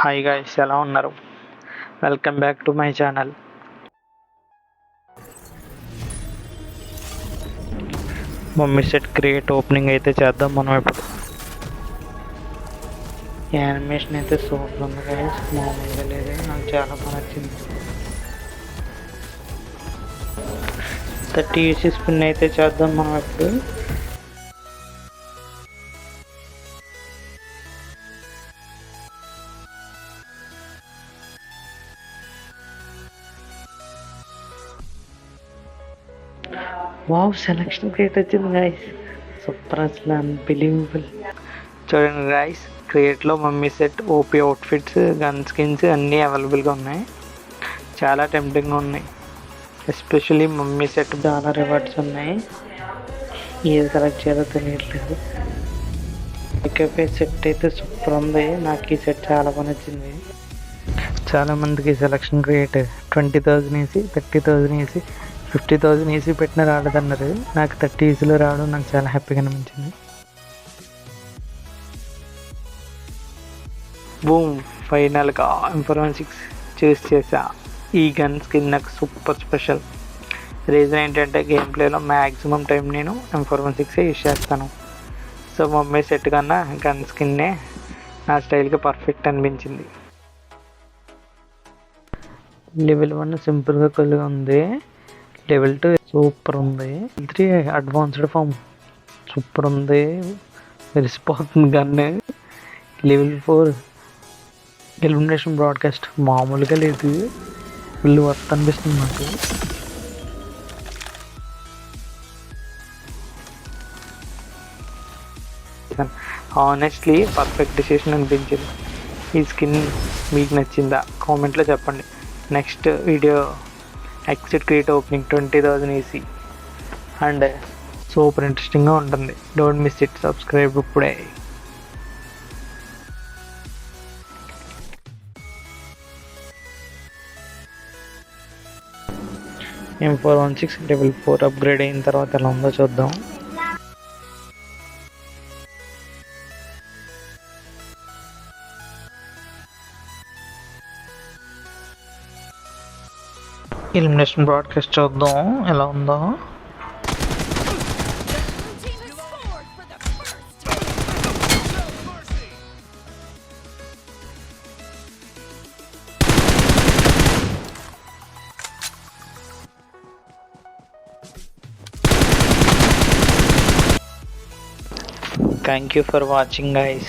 Hi guys, ఎలా ఉన్నారు? Welcome back to my channel. Mummy set create opening అయితే చేద్దాం మనం ఇప్పుడు. యానిమేషన్ అయితే సూపర్ ఉంది గైస్, మామూలుగా లేదు, నాకు చాలా బాగా నచ్చింది. 30 ఈసీ స్పిన్ అయితే చేద్దాం మనం ఇప్పుడు. వావ్, సెలక్షన్ క్రియేట్ వచ్చింది గైస్, సూపర్, అసలు అన్బిలీవబుల్. చూడండి గైస్, క్రియేట్లో mummy set OP outfits, gun skins అన్నీ అవైలబుల్గా ఉన్నాయి. చాలా టెంప్టింగ్గా ఉన్నాయి, ఎస్పెషలీ మమ్మీ సెట్. చాలా రివార్డ్స్ ఉన్నాయి, ఏది సెలెక్ట్ చేయాలో తెలియట్లేదు. ఇకపై సెట్ అయితే సూపర్ ఉంది, నాకు ఈ సెట్ చాలా బాగా నచ్చింది. చాలామందికి సెలక్షన్ క్రియేట్ 20,000 వేసి 30,000 వేసి 50,000 ఈసీ పెట్టిన రాలేదన్నారు. నాకు 30 ఈసీలో రావడం నాకు చాలా హ్యాపీగా అనిపించింది. బూమ్, ఫైనల్గా M416 చూస్ చేసా. ఈ గన్ స్కిన్ నాకు సూపర్ స్పెషల్. రీజన్ ఏంటంటే గేమ్ ప్లేలో మ్యాక్సిమం టైం నేను M416 యూస్ చేస్తాను. సో మమ్మీ సెట్ కన్నా గన్ స్కిన్నే నా స్టైల్కి పర్ఫెక్ట్ అనిపించింది. లెవెల్ 1 సింపుల్గా కొద్దిగా ఉంది, లెవెల్ 2 సూపర్ ఉంది, 3 అడ్వాన్స్డ్ ఫామ్ సూపర్ ఉంది, మెరిసిపోతుంది గన్ను. లెవెల్ 4 ఎలిమినేషన్ బ్రాడ్కాస్ట్ మామూలుగా లేదు, వీళ్ళు వర్త్ అనిపిస్తుంది నాకు. ఆనెస్ట్లీ పర్ఫెక్ట్ డిసిషన్ అనిపించింది. ఈ స్కిన్ మీకు నచ్చిందా? కామెంట్లో చెప్పండి. Next video exit create opening 20,000 EC and super ఇంట్రెస్టింగ్గా ఉంటుంది. డోంట్ మిస్ ఇట్, సబ్స్క్రైబ్ ఇప్పుడే. M416 లెవెల్ 4 అప్గ్రేడ్ అయిన తర్వాత ఎలా ఉందో చూద్దాం. ఎలిమినేషన్ బ్రాడ్కాస్ట్ చూద్దాం ఎలా ఉందో. Thank you for watching guys.